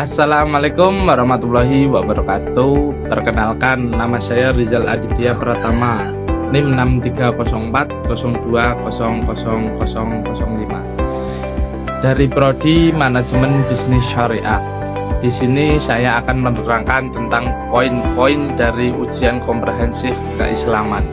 Assalamualaikum warahmatullahi wabarakatuh. Perkenalkan, nama saya Rizal Aditya Pratama, NIM 630402000005 dari Prodi Manajemen Bisnis Syariah. Di sini saya akan menerangkan tentang poin-poin dari ujian komprehensif keislaman.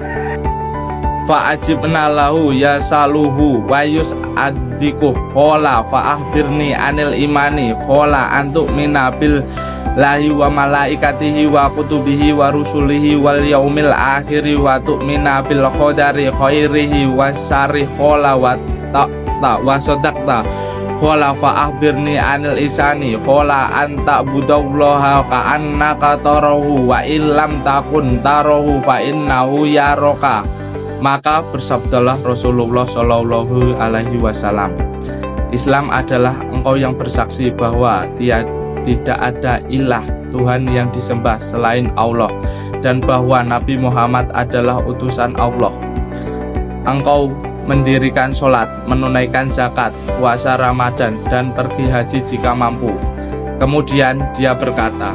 Fa'ajibna lahu ya saluhu wa yus'addiku khola fa'akhbirni anil imani khola antuk minabil lahi wa malaikatihi wa kutubihi wa rusulihi wal yaumil akhiri wa tu'mina bil qadari khairihi wa syarri khola wa ta'ta wa sadaqta khola fa'akhbirni anil isani khola anta budallaha ka'annaka tarahu wa illam takun tarahu fa innahu yaraka. Maka bersabdalah Rasulullah Shallallahu Alaihi Wasallam, Islam adalah engkau yang bersaksi bahwa tidak ada ilah Tuhan yang disembah selain Allah, dan bahwa Nabi Muhammad adalah utusan Allah. Engkau mendirikan sholat, menunaikan zakat, puasa Ramadan, dan pergi haji jika mampu. Kemudian dia berkata,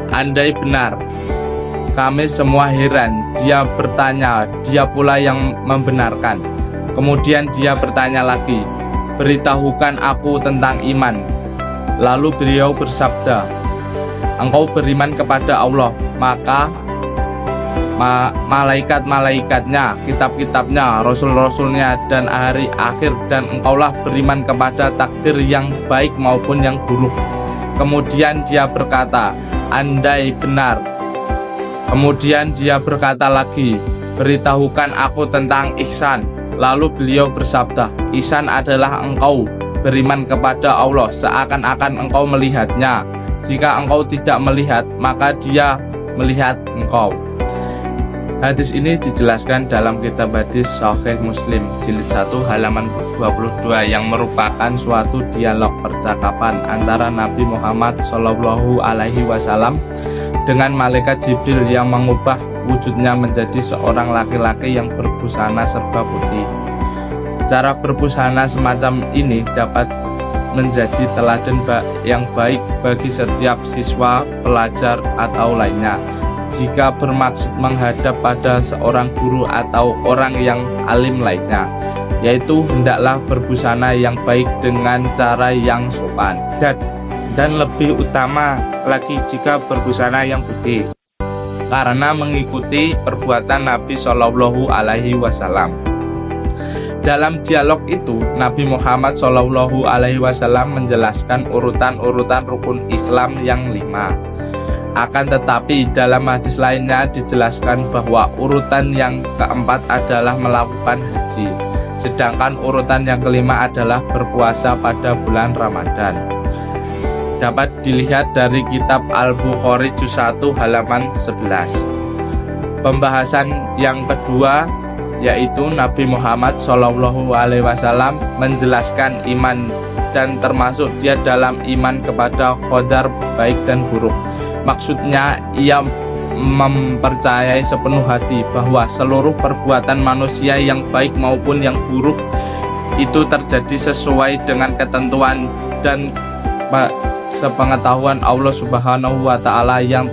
andai benar, kami semua heran. Dia bertanya, dia pula yang membenarkan. Kemudian dia bertanya lagi, beritahukan aku tentang iman. Lalu beliau bersabda, engkau beriman kepada Allah, maka malaikat-malaikatnya, kitab-kitabnya, rasul-rasulnya, dan hari akhir, dan engkaulah beriman kepada takdir yang baik maupun yang buruk. Kemudian dia berkata, andai benar. Kemudian dia berkata lagi, beritahukan aku tentang ihsan. Lalu beliau bersabda, ihsan adalah engkau beriman kepada Allah seakan-akan engkau melihatnya. Jika engkau tidak melihat, maka dia melihat engkau. Hadis ini dijelaskan dalam kitab hadis Sahih Muslim jilid 1 halaman 22 yang merupakan suatu dialog percakapan antara Nabi Muhammad Shallallahu Alaihi Wasallam dengan malaikat Jibril yang mengubah wujudnya menjadi seorang laki-laki yang berbusana serba putih. Cara berbusana semacam ini dapat menjadi teladan yang baik bagi setiap siswa, pelajar, atau lainnya. Jika bermaksud menghadap pada seorang guru atau orang yang alim lainnya, yaitu hendaklah berbusana yang baik dengan cara yang sopan, dan lebih utama lagi jika berbusana yang putih, karena mengikuti perbuatan Nabi Shallallahu Alaihi Wasallam. Dalam dialog itu, Nabi Muhammad Shallallahu Alaihi Wasallam menjelaskan urutan-urutan rukun Islam yang 5. Akan tetapi dalam hadis lainnya dijelaskan bahwa urutan yang keempat adalah melakukan haji, sedangkan urutan yang kelima adalah berpuasa pada bulan Ramadan. Dapat dilihat dari kitab Al-Bukhari juz 1 halaman 11. Pembahasan yang kedua yaitu Nabi Muhammad Shallallahu Alaihi Wasallam menjelaskan iman, dan termasuk dia dalam iman kepada qadar baik dan buruk. Maksudnya ia mempercayai sepenuh hati bahwa seluruh perbuatan manusia yang baik maupun yang buruk itu terjadi sesuai dengan ketentuan dan sepengetahuan Allah Subhanahu wa Ta'ala yang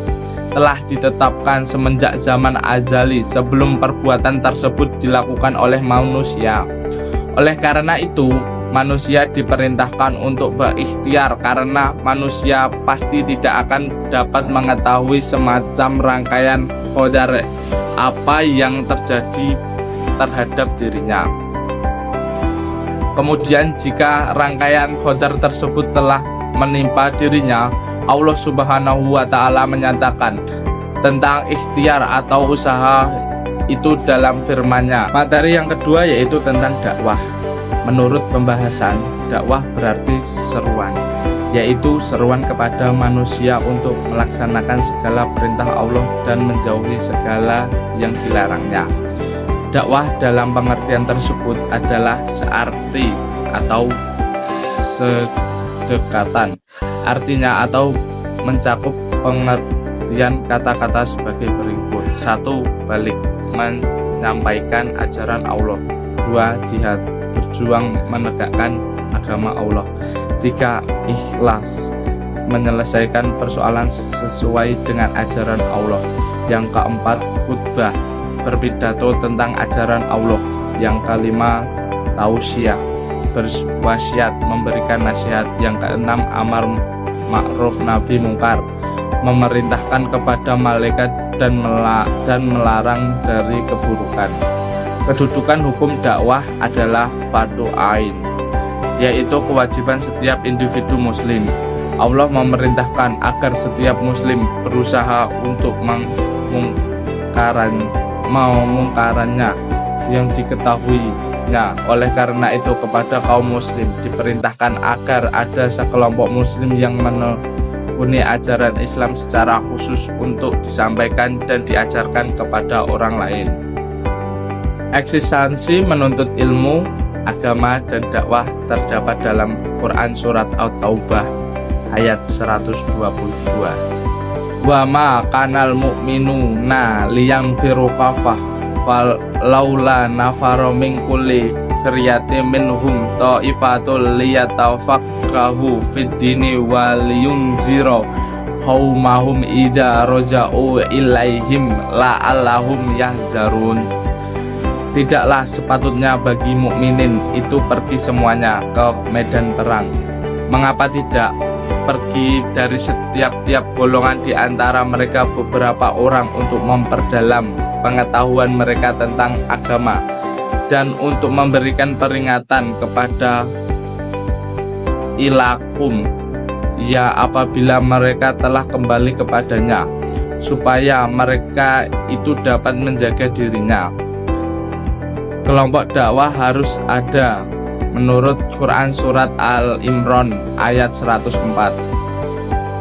telah ditetapkan semenjak zaman azali sebelum perbuatan tersebut dilakukan oleh manusia. Oleh karena itu, manusia diperintahkan untuk berikhtiar, karena manusia pasti tidak akan dapat mengetahui semacam rangkaian qadar apa yang terjadi terhadap dirinya. Kemudian jika rangkaian qadar tersebut telah menimpa dirinya, Allah Subhanahu wa Ta'ala menyatakan tentang ikhtiar atau usaha itu dalam firman-Nya. Materi yang kedua yaitu tentang dakwah. Menurut pembahasan, dakwah berarti seruan, yaitu seruan kepada manusia untuk melaksanakan segala perintah Allah dan menjauhi segala yang dilarangnya. Dakwah dalam pengertian tersebut adalah searti atau sedekatan. Artinya atau mencakup pengertian kata-kata sebagai berikut. 1. Balik, menyampaikan ajaran Allah. 2. Jihad, berjuang menegakkan agama Allah. 3. Ikhlas, menyelesaikan persoalan sesuai dengan ajaran Allah. Yang keempat, khutbah, berpidato tentang ajaran Allah. Yang kelima, tausiah, berwasiat, memberikan nasihat. Yang keenam, amar ma'ruf nahi mungkar, memerintahkan kepada malaikat dan melarang dari keburukan. Kedudukan hukum dakwah adalah fardhu ain, yaitu kewajiban setiap individu muslim. Allah memerintahkan agar setiap muslim berusaha untuk memungkarannya yang diketahuinya. Oleh karena itu, kepada kaum muslim diperintahkan agar ada sekelompok muslim yang menekuni ajaran Islam secara khusus untuk disampaikan dan diajarkan kepada orang lain. Eksistensi menuntut ilmu, agama, dan dakwah terdapat dalam Quran Surat At-Taubah ayat 122. Wa ma kanal mu'minuna liyanfiru kafah fal laula nafara min kulli firyatin minhum ta'ifatul liyatafaqahu fid dini wa liyunziru qaumahum idza raja'u ilaihim la'allahum yahzarun. Tidaklah sepatutnya bagi mukminin itu pergi semuanya ke medan perang. Mengapa tidak pergi dari setiap golongan di antara mereka beberapa orang untuk memperdalam pengetahuan mereka tentang agama dan untuk memberikan peringatan kepada ilakum, ya apabila mereka telah kembali kepadanya, supaya mereka itu dapat menjaga dirinya. Kelompok dakwah harus ada menurut Quran Surat Al-Imran ayat 104.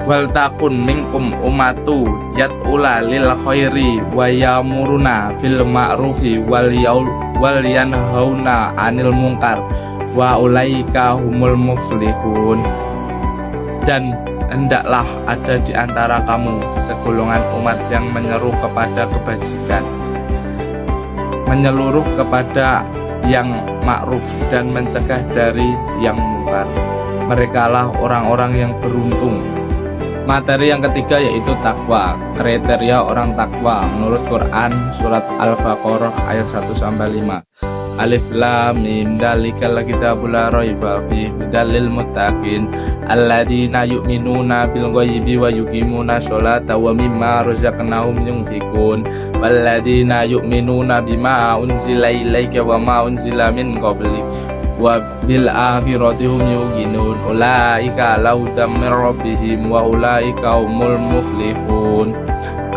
Wal takun minkum umatu yat'ula lil khairi wa yamuruna bil ma'rufi wal yanhauna 'anil munkar wa ulaika humul muflihun. Dan hendaklah ada di antara kamu segolongan umat yang menyeru kepada kebajikan, menyeluruh kepada yang ma'ruf dan mencegah dari yang mungkar. Merekalah orang-orang yang beruntung. Materi yang ketiga yaitu takwa. Kriteria orang takwa menurut Quran Surat Al-Baqarah ayat 1-5. Alif lam mim dzalikal kitabul la raiba fihi hudal lil muttaqin alladzina yu'minuna bil ghaibi wa yuqimuna sholata wa mimma razaqnahum yunfiqun walladzina yu'minuna bima unzila ilaika wa ma unzila min qablik wa bil akhirati hum yuqinun ulaika lahudam mir rabbihim wa ulaika humul muflihun.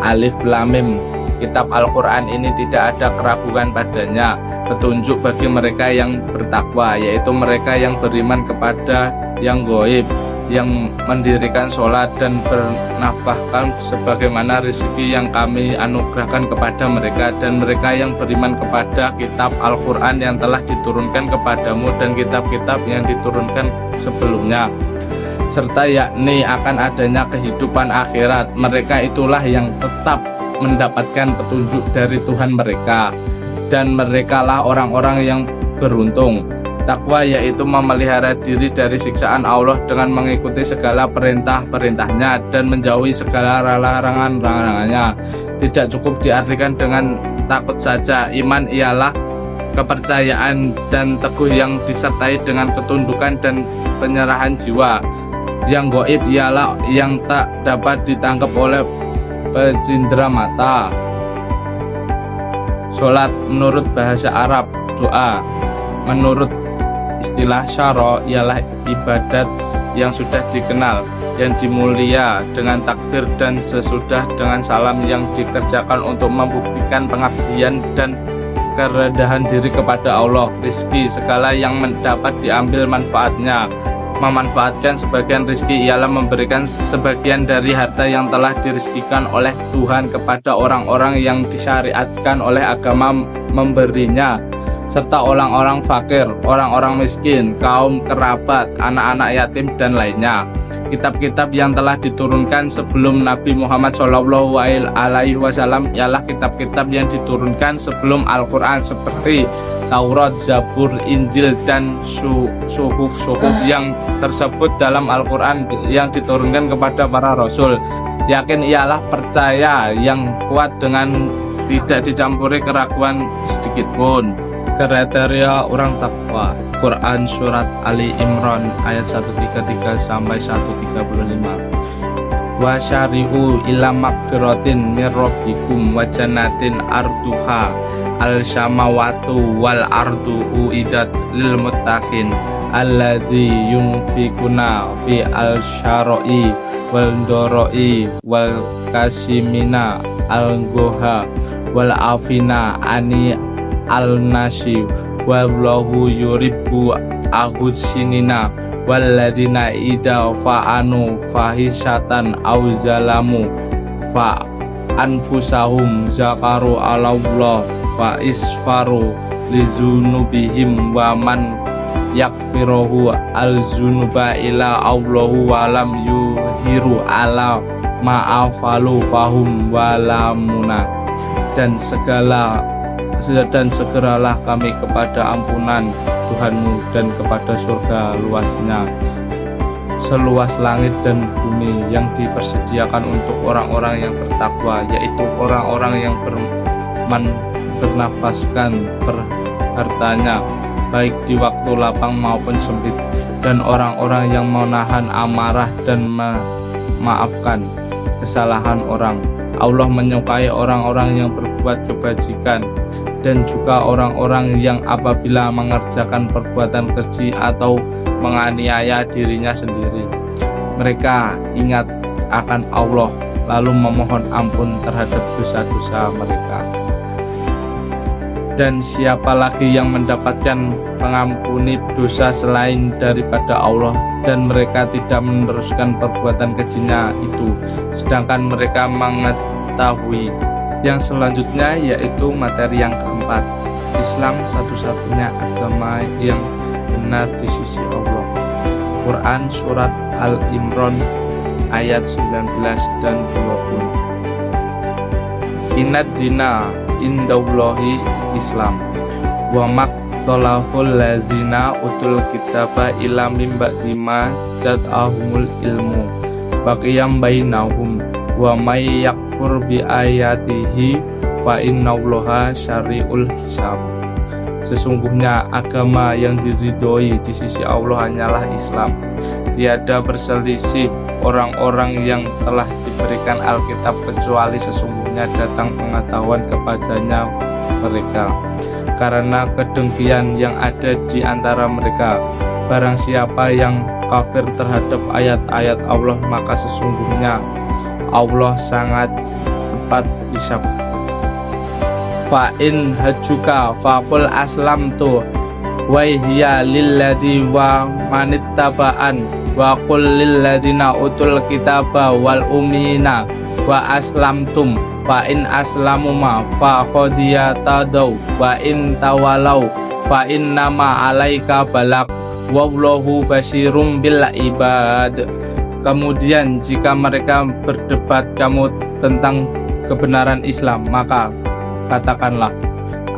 Alif lam mim, kitab Al-Quran ini tidak ada keraguan padanya, petunjuk bagi mereka yang bertakwa, yaitu mereka yang beriman kepada yang gaib, yang mendirikan sholat dan bernafkahkan sebagaimana rezeki yang kami anugerahkan kepada mereka, dan mereka yang beriman kepada kitab Al-Quran yang telah diturunkan kepadamu dan kitab-kitab yang diturunkan sebelumnya, serta yakni akan adanya kehidupan akhirat. Mereka itulah yang tetap mendapatkan petunjuk dari Tuhan mereka, dan merekalah orang-orang yang beruntung. Takwa yaitu memelihara diri dari siksaan Allah dengan mengikuti segala perintah-perintahnya dan menjauhi segala larangan-larangannya. Tidak cukup diartikan dengan takut saja. Iman ialah kepercayaan dan teguh yang disertai dengan ketundukan dan penyerahan jiwa. Yang gaib ialah yang tak dapat ditangkap oleh pecindera mata. Sholat menurut bahasa Arab, doa menurut istilah syara ialah ibadat yang sudah dikenal, yang dimulia dengan takbir dan sesudah dengan salam, yang dikerjakan untuk membuktikan pengabdian dan kerendahan diri kepada Allah. Rizki, segala yang mendapat diambil manfaatnya. Memanfaatkan sebagian rizki ialah memberikan sebagian dari harta yang telah dirizkikan oleh Tuhan kepada orang-orang yang disyariatkan oleh agama memberinya, serta orang-orang fakir, orang-orang miskin, kaum kerabat, anak-anak yatim, dan lainnya. Kitab-kitab yang telah diturunkan sebelum Nabi Muhammad SAW ialah kitab-kitab yang diturunkan sebelum Al-Quran, seperti Taurat, Zabur, Injil, dan suhuf yang tersebut dalam Al-Quran yang diturunkan kepada para rasul. Yakin ialah percaya yang kuat dengan tidak dicampuri keraguan sedikit pun. Kriteria orang takwa. Quran Surat Ali Imran ayat 133 sampai 135. Wa syari'u ila magfiratin mir rabbikum wa jannatin arduha al-samawatu wal ardu uidat lil muttaqin alladzi yunfikuna fi al-syara'i wal doroi wal kasimina al-goha wal afina ani al-nasi wallahu yuribbu ahudsinina walladina idha fa'anu fahisatan aw zalamu fa anfusahum zakaru Allah fa isfaru lizunubihim wa man yakfiruhu al-zunuba ila Allahu walam yuhiru ala ma'afalu fahum walamuna. Dan segeralah kami kepada ampunan Tuhanmu dan kepada surga luasnya seluas langit dan bumi yang dipersediakan untuk orang-orang yang bertakwa, yaitu orang-orang yang bernafaskan hartanya baik di waktu lapang maupun sempit, dan orang-orang yang menahan amarah dan memaafkan kesalahan orang. Allah menyukai orang-orang yang berbuat kebajikan dan juga orang-orang yang apabila mengerjakan perbuatan keji atau menganiaya dirinya sendiri, mereka ingat akan Allah lalu memohon ampun terhadap dosa-dosa mereka. Dan siapa lagi yang mendapatkan pengampuni dosa selain daripada Allah, dan mereka tidak meneruskan perbuatan kejinya itu, sedangkan mereka mengetahui. Yang selanjutnya yaitu materi yang keempat, Islam satu-satunya agama yang benar di sisi Allah. Quran Surat Al-Imran ayat 19 dan 20. Inad dina indallahi Islam wa maktolaful lazina utul kitaba ila mim ba'dima jat'ahumul ilmu baqiyam bainahum wa may yakfur bi ayatihi fa innallaha syari'ul hisab. Sesungguhnya agama yang diridhoi di sisi Allah hanyalah Islam. Tiada berselisih orang-orang yang telah diberikan Alkitab, kecuali sesungguhnya datang pengetahuan kepadanya mereka karena kedengkian yang ada di antara mereka. Barang siapa yang kafir terhadap ayat-ayat Allah, maka sesungguhnya Allah sangat cepat hisab. Fa in hajuka faqul aslamtu wa hiya lilladzi wa manittaba'an wa qul lilladina utul kitaba wal ummina wa aslamtum fa in aslamu ma fa qadiyatadaw wa in tawalau fa innama alaika balak wallahu basyirum bil ibad. Kemudian jika mereka berdebat kamu tentang kebenaran Islam, maka katakanlah,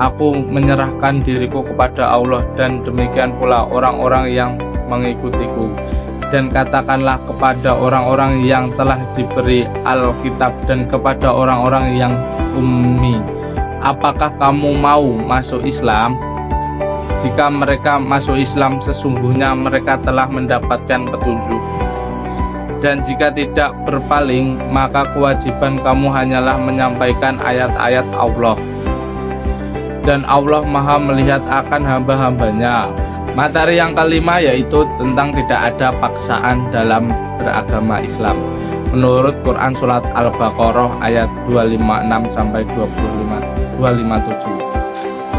aku menyerahkan diriku kepada Allah dan demikian pula orang-orang yang mengikutiku. Dan katakanlah kepada orang-orang yang telah diberi Alkitab dan kepada orang-orang yang ummi, apakah kamu mau masuk Islam? Jika mereka masuk Islam, sesungguhnya mereka telah mendapatkan petunjuk. Dan jika tidak berpaling, maka kewajiban kamu hanyalah menyampaikan ayat-ayat Allah. Dan Allah Maha melihat akan hamba-hambanya. Materi yang kelima yaitu tentang tidak ada paksaan dalam beragama Islam. Menurut Quran Surat Al-Baqarah ayat 256 sampai 257.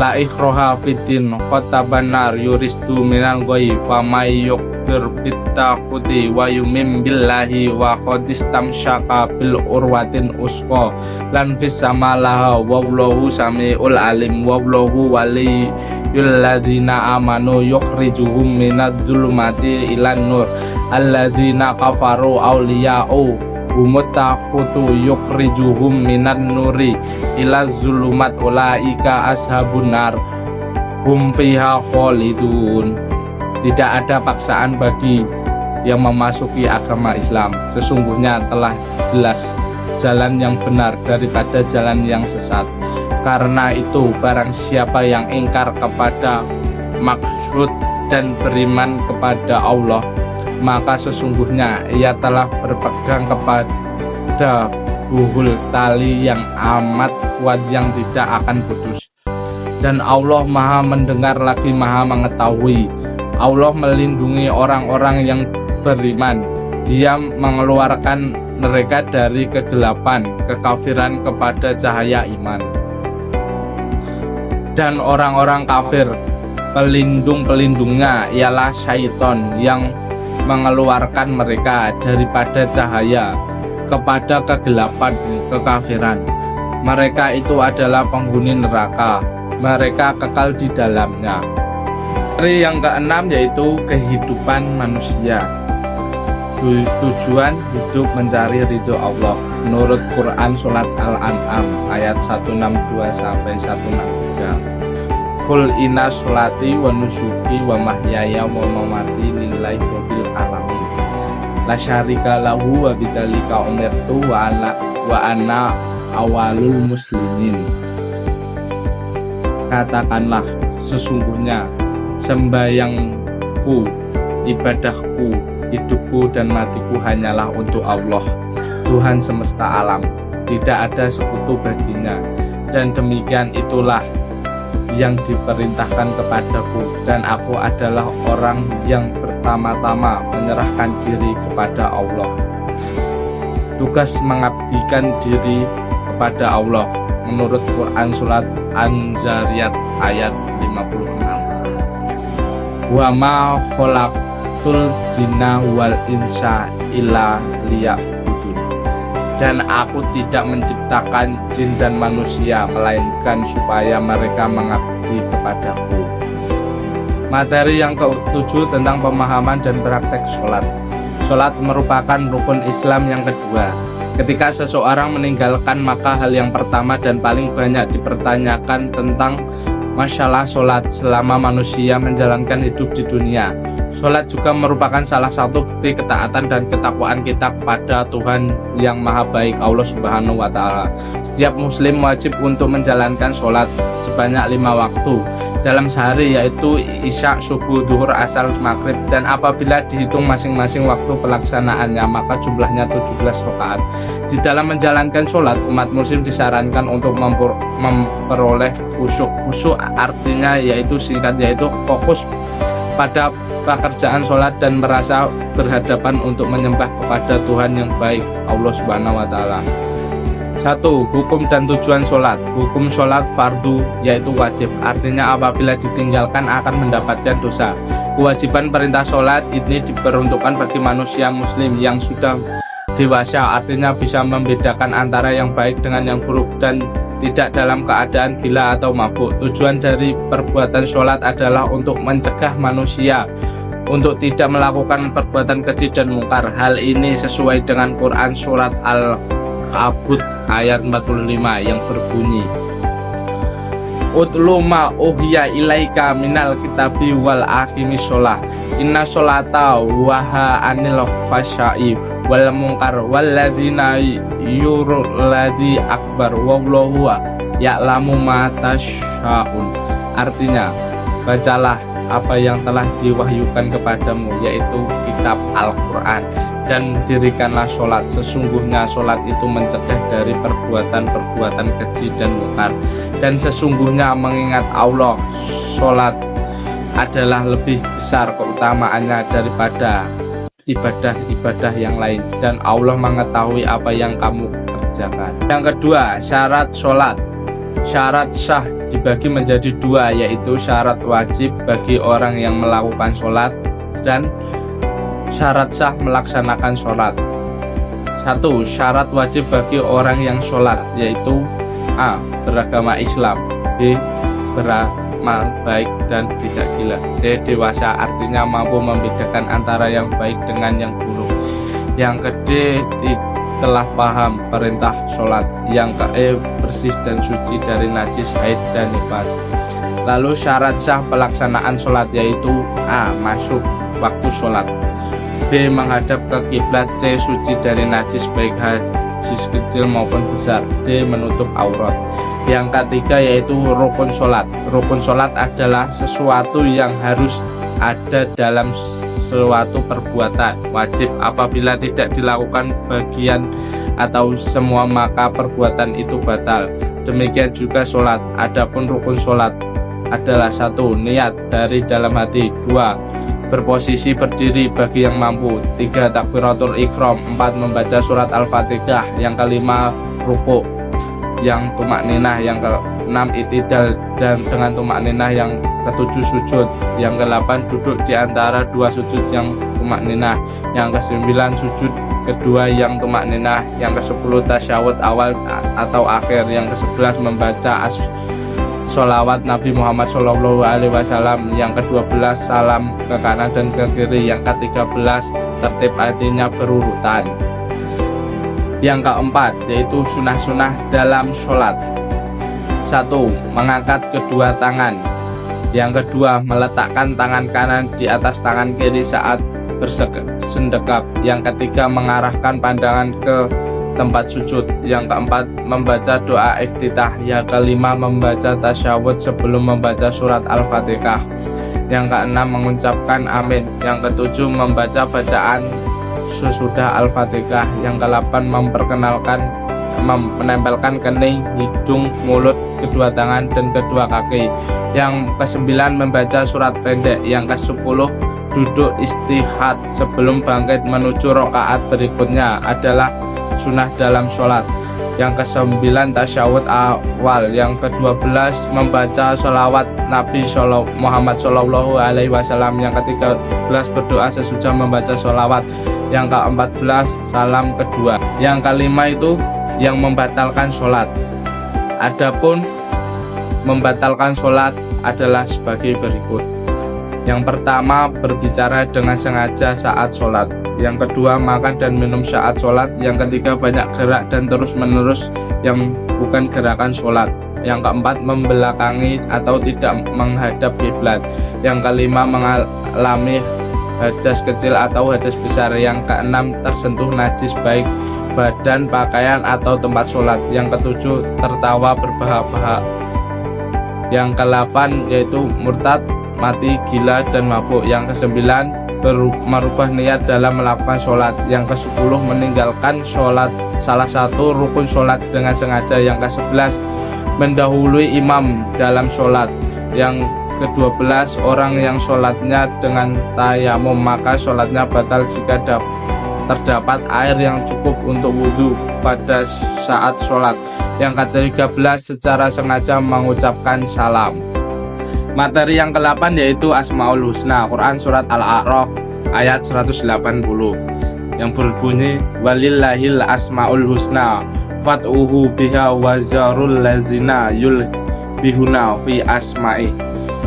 La ikhroha fiddin khotaban nar yuristu minal ghoi famay yukdir bittaquti wa yumim billahi wa khodistam syaka bil urwatin usqa lan fis samalaha wallahu samiul alim wallahu waliyul ladzina amanu yukhrijuhum minadz zulumati ilan nur alladzina kafaru awliya'u umutahutu yukhrijuhum minan nuri ila zulumat ulaika ashabun nar hum fiha khalidun. Tidak ada paksaan bagi yang memasuki agama Islam. Sesungguhnya telah jelas jalan yang benar daripada jalan yang sesat. Karena itu barang siapa yang ingkar kepada maksud dan beriman kepada Allah, maka sesungguhnya ia telah berpegang kepada buhul tali yang amat kuat yang tidak akan putus. Dan Allah Maha mendengar lagi Maha mengetahui. Allah melindungi orang-orang yang beriman. Dia mengeluarkan mereka dari kegelapan kekafiran kepada cahaya iman. Dan orang-orang kafir, pelindung-pelindungnya ialah syaitan yang mengeluarkan mereka daripada cahaya kepada kegelapan kekafiran. Mereka itu adalah penghuni neraka, mereka kekal di dalamnya. Yang keenam yaitu kehidupan manusia. Tujuan hidup mencari ridho Allah menurut Quran Surat Al-An'am ayat 162 sampai 163. Qul inna sholati wa nusuki wa mahyaya wa mamati lillahi rabbil alamin la syarika lahu wa bidzalika umirtu wa ana awalul muslimin. Katakanlah, sesungguhnya sembahyangku, ibadahku, hidupku dan matiku hanyalah untuk Allah, Tuhan semesta alam. Tidak ada sekutu baginya. Dan demikian itulah yang diperintahkan kepadaku, dan aku adalah orang yang pertama-tama menyerahkan diri kepada Allah. Tugas mengabdikan diri kepada Allah menurut Quran Surat An-Zariyat ayat 56. Wa ma khalaqtul jinna wal insa illa liya'budun. Dan aku tidak menciptakan jin dan manusia melainkan supaya mereka mengabdi kepadaku. Materi yang ke-7 tentang pemahaman dan praktek sholat. Sholat merupakan rukun Islam yang kedua. Ketika seseorang meninggalkan, maka hal yang pertama dan paling banyak dipertanyakan tentang masalah sholat selama manusia menjalankan hidup di dunia. Sholat juga merupakan salah satu bukti ketaatan dan ketakwaan kita kepada Tuhan yang Maha Baik, Allah Subhanahu wa Ta'ala. Setiap muslim wajib untuk menjalankan sholat sebanyak 5 waktu dalam sehari, yaitu isya, subuh, zuhur, asar, maghrib. Dan apabila dihitung masing-masing waktu pelaksanaannya, maka jumlahnya 17 rakaat. Di dalam menjalankan sholat, umat muslim disarankan untuk memperoleh khusyuk. Khusyuk artinya yaitu fokus pada pekerjaan sholat dan merasa berhadapan untuk menyembah kepada Tuhan yang baik, Allah Subhanahu wa Ta'ala. 1. Hukum dan tujuan sholat. Hukum sholat fardu yaitu wajib, artinya apabila ditinggalkan akan mendapatkan dosa. Kewajiban perintah sholat ini diperuntukkan bagi manusia muslim yang sudah dewasa, artinya bisa membedakan antara yang baik dengan yang buruk dan tidak dalam keadaan gila atau mabuk. Tujuan dari perbuatan sholat adalah untuk mencegah manusia untuk tidak melakukan perbuatan keji dan mungkar. Hal ini sesuai dengan Quran Surat Al-Kabut ayat 45 yang berbunyi, Utlu ma uhiya ilaika minal kitabi wal aqimis sholah inna sholata waha anil fasya'i wal mungkar walladina yurulladhi akbar wallahu ya'lamu ma tasyaun. Artinya, bacalah apa yang telah diwahyukan kepadamu, yaitu kitab Al-Quran, dan dirikanlah sholat. Sesungguhnya sholat itu mencegah dari perbuatan-perbuatan keji dan mungkar. Dan sesungguhnya mengingat Allah, sholat adalah lebih besar keutamaannya daripada ibadah-ibadah yang lain, dan Allah mengetahui apa yang kamu kerjakan. Yang kedua, syarat sholat. Syarat sah dibagi menjadi 2, yaitu syarat wajib bagi orang yang melakukan sholat dan syarat sah melaksanakan sholat. 1. Syarat wajib bagi orang yang sholat, yaitu A. Beragama Islam, B. Beramal baik dan tidak gila, C. Dewasa, artinya mampu membedakan antara yang baik dengan yang buruk. Yang ke D. Telah paham perintah sholat. Yang ke E. Bersih dan suci dari najis, haid dan nifas. Lalu syarat sah pelaksanaan sholat yaitu A. Masuk waktu sholat, B. Menghadap ke kiblat, C. Suci dari najis baik najis kecil maupun besar, D. Menutup aurat. Yang ketiga yaitu rukun sholat. Rukun sholat adalah sesuatu yang harus ada dalam suatu perbuatan wajib. Apabila tidak dilakukan bagian atau semua maka perbuatan itu batal. Demikian juga sholat. Adapun rukun sholat adalah 1. Niat dari dalam hati, 2. Berposisi berdiri bagi yang mampu, 3. Takbiratul ihram, 4. Membaca surat Al-Fatihah, yang kelima ruku yang tumak ninah, yang keenam itidal dan dengan tumak ninah, yang ketujuh sujud, yang ke-8 duduk di antara dua sujud yang tumak ninah, yang ke-9 sujud kedua yang tumak ninah, yang ke-10 tasyahud awal atau akhir, yang ke-11 membaca sholawat Nabi Muhammad SAW, yang ke-12 salam ke kanan dan ke kiri, yang ke-13 tertib artinya berurutan. Yang keempat yaitu sunah-sunah dalam sholat. 1. Mengangkat kedua tangan. Yang kedua, meletakkan tangan kanan di atas tangan kiri saat bersendekap. Yang ketiga, mengarahkan pandangan ke tempat sujud. Yang keempat, membaca doa iftitah. Yang kelima, membaca tasyahud sebelum membaca surat Al-Fatihah. Yang keenam, mengucapkan amin. Yang ketujuh, membaca bacaan sesudah Al-Fatihah. Yang ke-8 menempelkan kening, hidung, mulut, kedua tangan dan kedua kaki. Yang ke-9 membaca surat pendek. Yang ke-10 duduk istihad sebelum bangkit menuju rakaat berikutnya adalah sunnah dalam sholat. Yang ke-9 tasyahud awal. Yang ke-12 membaca sholawat Nabi Muhammad SAW. Yang ke-13 berdoa sesudah membaca sholawat. Yang ke-14 salam kedua. Yang kelima itu yang membatalkan sholat. Adapun membatalkan sholat adalah sebagai berikut. Yang pertama, berbicara dengan sengaja saat sholat. Yang kedua, makan dan minum saat sholat. Yang ketiga, banyak gerak dan terus-menerus yang bukan gerakan sholat. Yang keempat, membelakangi atau tidak menghadap kiblat. Yang kelima, mengalami hadas kecil atau hadas besar. Yang keenam, tersentuh najis baik badan, pakaian atau tempat sholat. Yang ketujuh, tertawa berbahak-bahak. Yang ke-8 yaitu murtad, mati, gila, dan mabuk. Yang ke-9 merubah niat dalam melakukan sholat. Yang ke-10 meninggalkan sholat salah satu rukun sholat dengan sengaja. Yang ke-11 mendahului imam dalam sholat. Yang ke-12 orang yang sholatnya dengan tayamum maka sholatnya batal jika terdapat air yang cukup untuk wudhu pada saat sholat. Yang ke-13 secara sengaja mengucapkan salam. Materi yang ke-8 yaitu Asmaul Husna. Quran surat Al-A'raf ayat 180 yang berbunyi walillahil asmaul husna fad'uhu biha wazarul lazina yulbihuna fi asma'i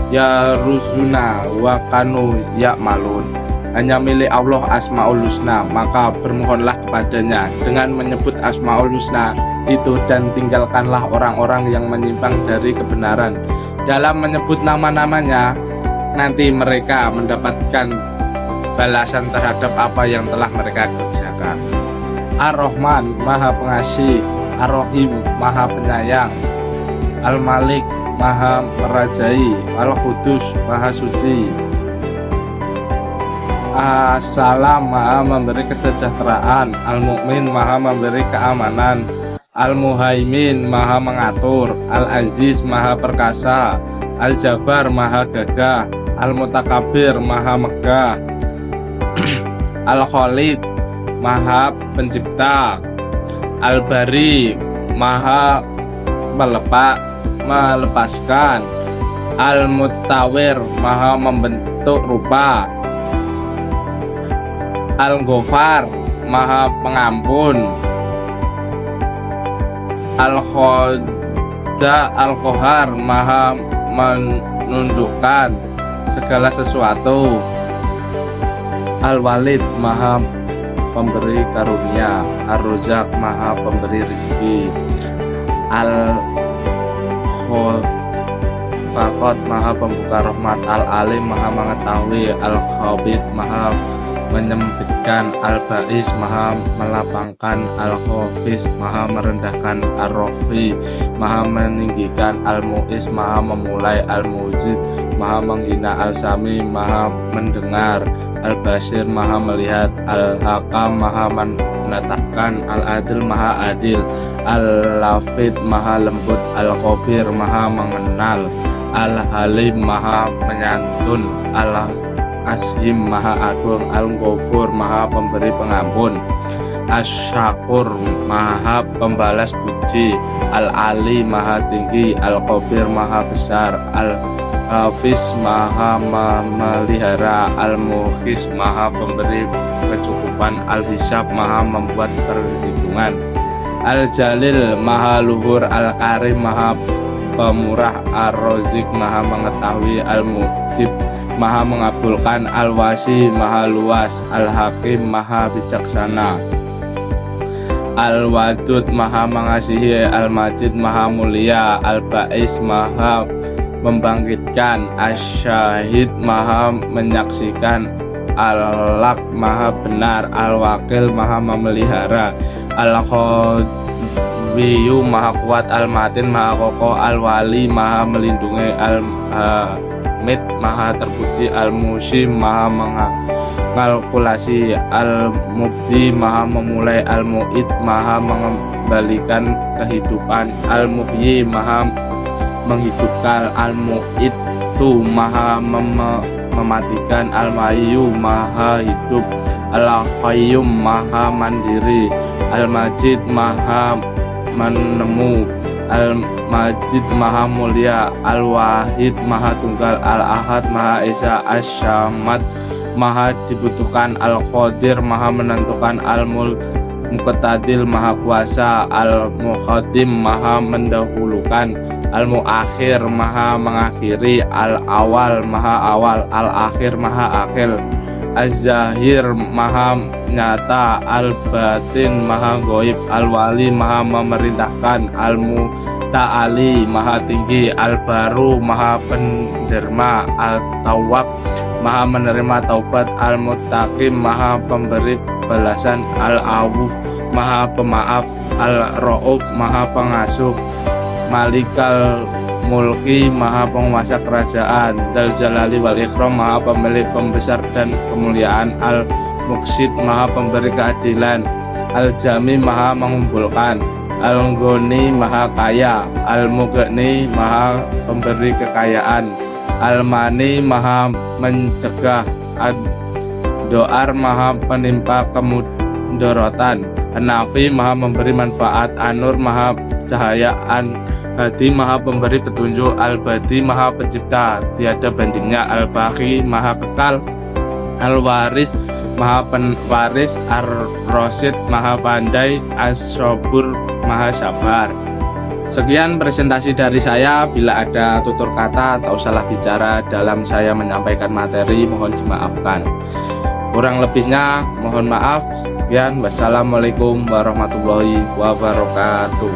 ya ruzuna wa kanu ya'malun. Hanya milik Allah Asmaul Husna, maka bermohonlah kepadanya dengan menyebut Asmaul Husna itu dan tinggalkanlah orang-orang yang menyimpang dari kebenaran. Dalam menyebut nama-namanya, nanti mereka mendapatkan balasan terhadap apa yang telah mereka kerjakan. Ar-Rahman, Maha Pengasih. Ar-Rahim, Maha Penyayang. Al-Malik, Maha Merajai. Al-Qudus, Maha Suci. As-Salam, Maha memberi kesejahteraan. Al-Mu'min, Maha memberi keamanan. Al-Muhaimin, Maha mengatur. Al-Aziz, Maha perkasa. Al-Jabbar, Maha gagah. Al-Mutakabir, Maha megah. Al-Khalid, Maha pencipta. Al-Bari, Maha melepaskan. Al-Mutawir, Maha membentuk rupa. Al-Ghafar, Maha pengampun. Al-Khoda, Al-Qahar, Maha menundukkan segala sesuatu. Al-Walid, Maha pemberi karunia. Ar-Razak, Maha pemberi rezeki. Al-Ghaffar, Al-Fakot maha pembuka rahmat, Al-Alim maha mengetahui, Al-Khabid maha menyempitkan, Al-Ba'is maha melapangkan, Al-Hafiz maha merendahkan, Ar-Rafi maha meninggikan, Al-Mu'iz maha memulai, Al-Mujid maha menghina, Al-Sami maha mendengar, Al-Basir maha melihat, Al-Hakam maha menetapkan, Al-Adil maha adil, Al-Lafid maha lembut, Al-Khabir maha mengenal, Al-Halim maha menyantun, Al-Ashim maha agung, Al-Ghafur maha pemberi pengampun, Asy-Syakur maha pembalas puji, Al-Ali maha tinggi, Al-Khabir maha besar, Al-Hafiz maha memelihara, Al-Mukhis maha pemberi kecukupan, Al-Hisab maha membuat perhitungan, Al-Jalil maha luhur, Al-Karim maha pemurah, Ar-Razik maha mengetahui, Al-Mujib maha mengabulkan, Al-Wasi maha luas, Al-Hakim maha bijaksana, Al-Wadud maha mengasihi, Al-Majid maha mulia, Al-Ba'is maha membangkitkan, Asy-Syahid maha menyaksikan, Al-Laq maha benar, Al-Wakil maha memelihara, Al-Qawiyyu maha kuat, Al-Matin maha kokoh, Al-Wali maha melindungi, Al-Hamid maha terpuji, Al-Musyim maha mengalkulasi, Al-Mubdi maha memulai, Al-Mu'id maha mengembalikan kehidupan, Al-Muhyi maha menghidupkan, Al-Mu'idtu maha mematikan, Al-Mahyu maha hidup, Al-Qayyum maha mandiri, Al-Majid maha menemu, Al-Majid maha mulia, Al-Wahid maha tunggal, Al-Ahad maha esa, Asy-Syamad maha dibutuhkan, Al-Qadir maha menentukan, Al-Muqtadil maha kuasa, Al-Muqaddim maha mendahulukan, Al-Muakhir maha mengakhiri, Al-Awal maha awal, Al-Akhir maha akhir, Az-Zahir maha nyata, Al-Batin maha goib, Al-Wali maha memerintahkan, Al-Muta'ali maha tinggi, Al-Baru maha penderma, Al-Tawwab maha menerima taubat, Al-Muttaqim maha pemberi balasan, Al-Awuf maha pemaaf, Al-Ra'uf maha pengasuh, Malikal Mulki maha penguasa kerajaan, Dzal Jalali wal Ikram maha pemilik pembesar dan kemuliaan, Al-Muqsid maha pemberi keadilan, Al-Jami maha mengumpulkan, Al-Ghani maha kaya, Al-Mughni maha pemberi kekayaan, Al-Mani maha mencegah, Ad-Doar maha penimpa kemudorotan, An-Nafi maha memberi manfaat, An-Nur maha cahayaan, Hadi maha pemberi petunjuk, Al-Badi maha pencipta tiada bandingnya, Al-Baqi maha kekal, Al-Waris maha pewaris, Ar-Rasyid maha pandai, As-Sabur maha sabar. Sekian presentasi dari saya. Bila ada tutur kata atau salah bicara dalam saya menyampaikan materi, mohon dimaafkan. Kurang lebihnya mohon maaf. Sekian, wassalamualaikum warahmatullahi wabarakatuh.